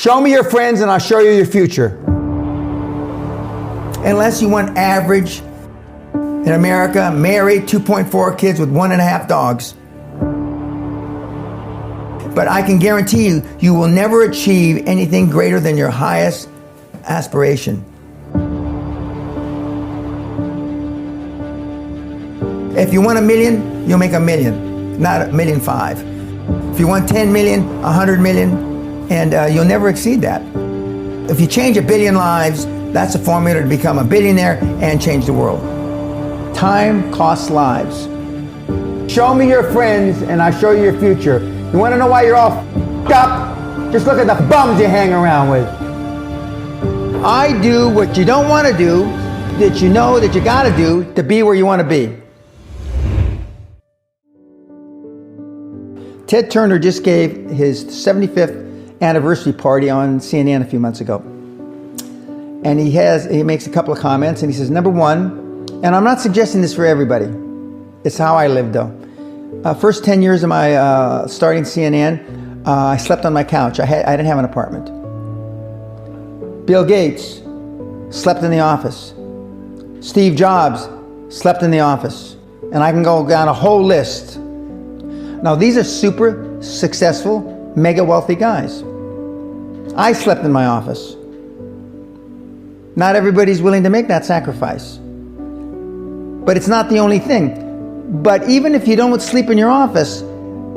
Show me your friends and I'll show you your future. Unless you want average in America, married, 2.4 kids with 1.5 dogs. But I can guarantee you, you will never achieve anything greater than your highest aspiration. If you want $1 million, you'll make $1 million, not $1.5 million. If you want 10 million, 100 million, and you'll never exceed that. If you change 1 billion lives, that's a formula to become a billionaire and change the world. Time costs lives. Show me your friends and I'll show you your future. You want to know why you're all f***ed up? Just look at the bums you hang around with. I do what you don't want to do, that you know that you got to do to be where you want to be. Ted Turner just gave his 75th anniversary party on CNN a few months ago. And he makes a couple of comments and he says, number one, and I'm not suggesting this for everybody, it's how I live though. First 10 years of my starting CNN, I slept on my couch. I didn't have an apartment. Bill Gates slept in the office. Steve Jobs slept in the office. And I can go down a whole list. Now these are super successful, mega wealthy guys. I slept in my office. Not everybody's willing to make that sacrifice. But it's not the only thing. But even if you don't sleep in your office,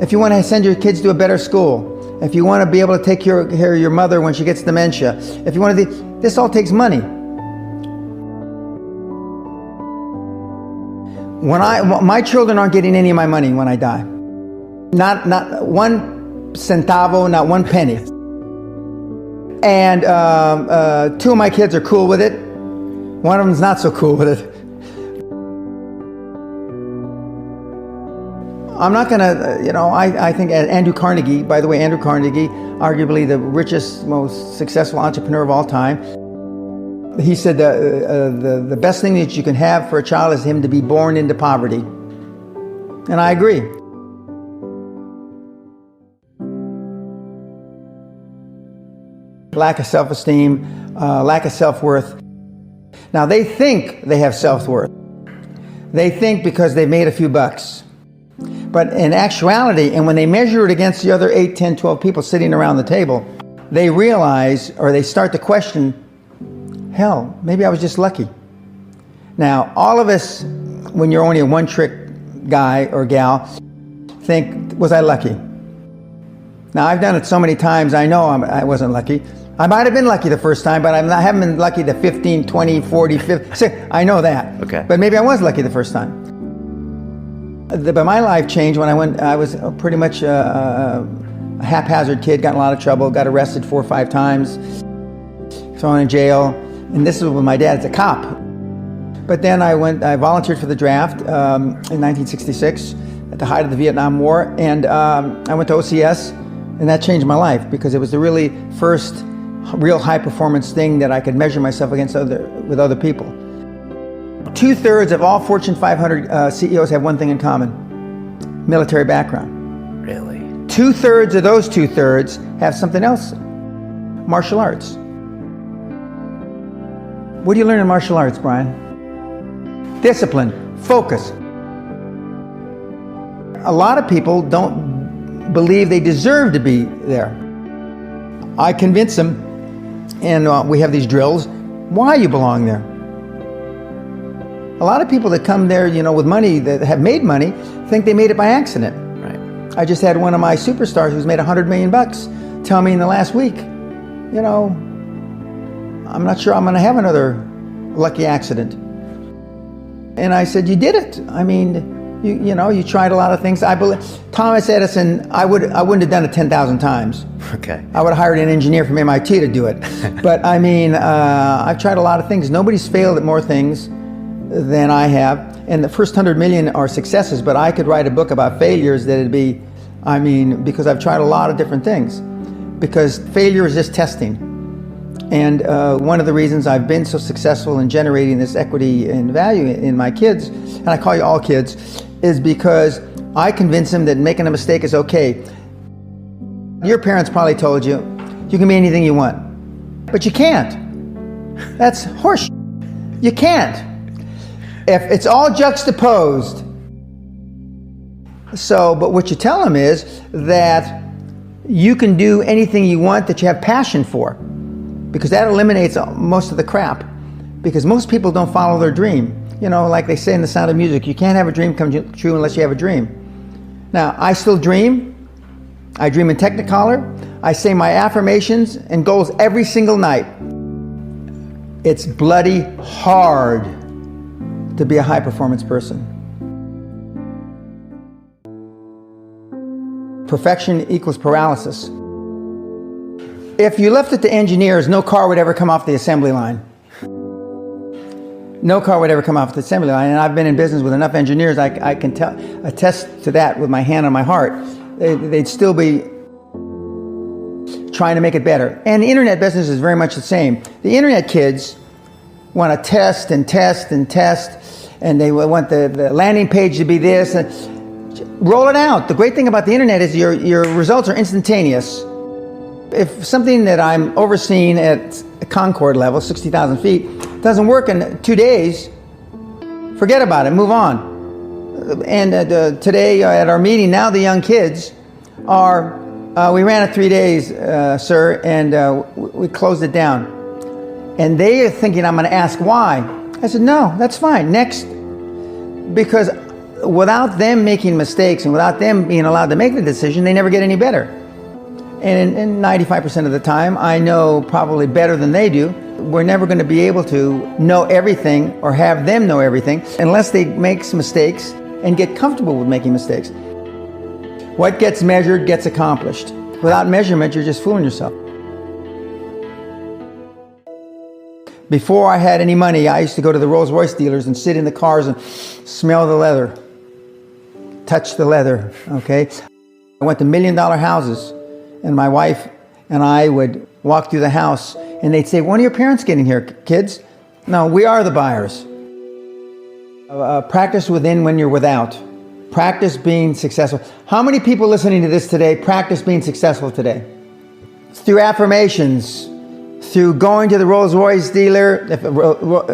if you want to send your kids to a better school, if you want to be able to take care of your mother when she gets dementia, if you want to, this all takes money. My children aren't getting any of my money when I die. Not one centavo, not one penny. And 2 of my kids are cool with it. One of them's not so cool with it. I'm not gonna, I think Andrew Carnegie, by the way, Andrew Carnegie, arguably the richest, most successful entrepreneur of all time, he said the best thing that you can have for a child is him to be born into poverty. And I agree. Lack of self-esteem, lack of self-worth. Now they think they have self-worth. They think because they've made a few bucks. But in actuality, and when they measure it against the other 8, 10, 12 people sitting around the table, they realize, or they start to question, hell, maybe I was just lucky. Now, all of us, when you're only a one-trick guy or gal, think, was I lucky? Now, I've done it so many times, I know I wasn't lucky. I might have been lucky the first time, but I haven't been lucky the 15, 20, 40, 50. I know that. Okay. But maybe I was lucky the first time. But my life changed when I was pretty much a haphazard kid, got in a lot of trouble, got arrested 4 or 5 times, thrown in jail. And this is when my dad's a cop. But then I volunteered for the draft in 1966 at the height of the Vietnam War. And I went to OCS, and that changed my life because it was the really first real high performance thing that I could measure myself against with other people. 2/3 of all Fortune 500 CEOs have one thing in common: military background. Really? 2/3 of those 2/3 have something else: martial arts. What do you learn in martial arts, Brian? Discipline, focus. A lot of people don't believe they deserve to be there. I convince them, and we have these drills, why you belong there. A lot of people that come there, with money, that have made money, think they made it by accident. Right. I just had one of my superstars who's made $100 million tell me in the last week, I'm not sure I'm going to have another lucky accident. And I said, you did it. I mean, you tried a lot of things. I believe Thomas Edison, I wouldn't have done it 10,000 times. Okay. I would have hired an engineer from MIT to do it. But I mean, I've tried a lot of things. Nobody's failed at more things than I have. And the first 100 million are successes, but I could write a book about failures that'd be, because I've tried a lot of different things. Because failure is just testing. And one of the reasons I've been so successful in generating this equity and value in my kids, and I call you all kids, is because I convince them that making a mistake is okay. Your parents probably told you you can be anything you want. But you can't. That's horse. You can't. If it's all juxtaposed. So, but what you tell them is that you can do anything you want that you have passion for, because that eliminates most of the crap. Because most people don't follow their dream. You know, like they say in The Sound of Music, you can't have a dream come true unless you have a dream. Now, I still dream. I dream in Technicolor. I say my affirmations and goals every single night. It's bloody hard to be a high-performance person. Perfection equals paralysis. If you left it to engineers, no car would ever come off the assembly line. No car would ever come off the assembly line. And I've been in business with enough engineers, I can attest to that with my hand on my heart. They'd still be trying to make it better. And the internet business is very much the same. The internet kids want to test and test and test, and they want the landing page to be this. Roll it out. The great thing about the internet is your results are instantaneous. If something that I'm overseeing at Concord level, 60,000 feet, doesn't work in 2 days, forget about it, move on. And today at our meeting, now the young kids are, we ran it 3 days, sir, and we closed it down. And they are thinking I'm going to ask why. I said, no, that's fine, next. Because without them making mistakes and without them being allowed to make the decision, they never get any better. And 95% of the time, I know probably better than they do. We're never going to be able to know everything or have them know everything unless they make some mistakes and get comfortable with making mistakes. What gets measured gets accomplished. Without measurement, you're just fooling yourself. Before I had any money, I used to go to the Rolls-Royce dealers and sit in the cars and smell the leather, touch the leather, okay? I went to $1 million houses, and my wife and I would walk through the house, and they'd say, when are your parents getting here, kids? No, we are the buyers. Practice within when you're without. Practice being successful. How many people listening to this today practice being successful today? Through affirmations, through going to the Rolls-Royce dealer,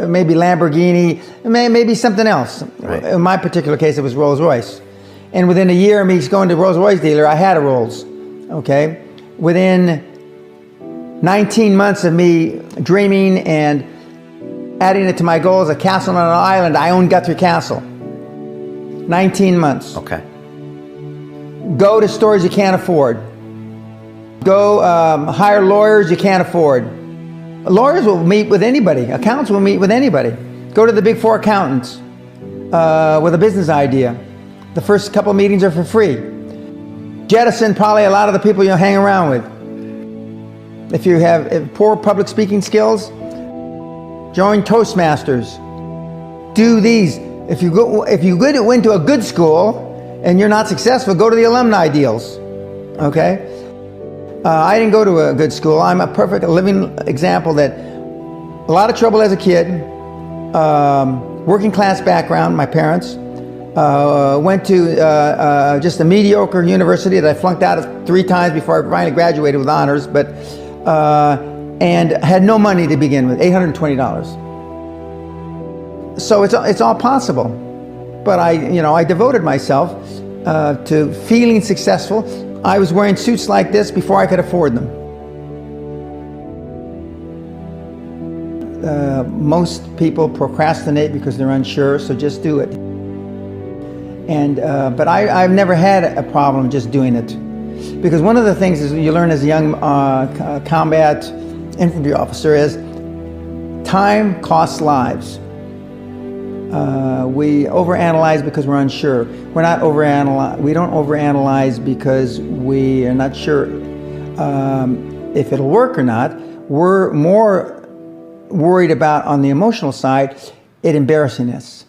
maybe Lamborghini, maybe something else. Right. In my particular case, it was Rolls-Royce. And within a year of me going to the Rolls-Royce dealer, I had a Rolls, okay? Within 19 months of me dreaming and adding it to my goals, a castle on an island, I own Guthrie Castle. 19 months. Okay. Go to stores you can't afford. Go hire lawyers you can't afford. Lawyers will meet with anybody. Accountants will meet with anybody. Go to the big four accountants with a business idea. The first couple meetings are for free. Jettison probably a lot of the people you'll hang around with. If you have poor public speaking skills, join Toastmasters. Do these. If you went to a good school and you're not successful, go to the alumni deals. Okay? I didn't go to a good school. I'm a perfect living example that a lot of trouble as a kid, working class background, my parents, went to just a mediocre university that I flunked out of 3 times before I finally graduated with honors, but and had no money to begin with, $820. So it's all possible. But I devoted myself to feeling successful. I was wearing suits like this before I could afford them. Most people procrastinate because they're unsure, so just do it. And but I've never had a problem just doing it, because one of the things is you learn as a young combat infantry officer is time costs lives. We overanalyze because we're unsure. We don't overanalyze because we are not sure if it'll work or not. We're more worried about, on the emotional side, it embarrassing us.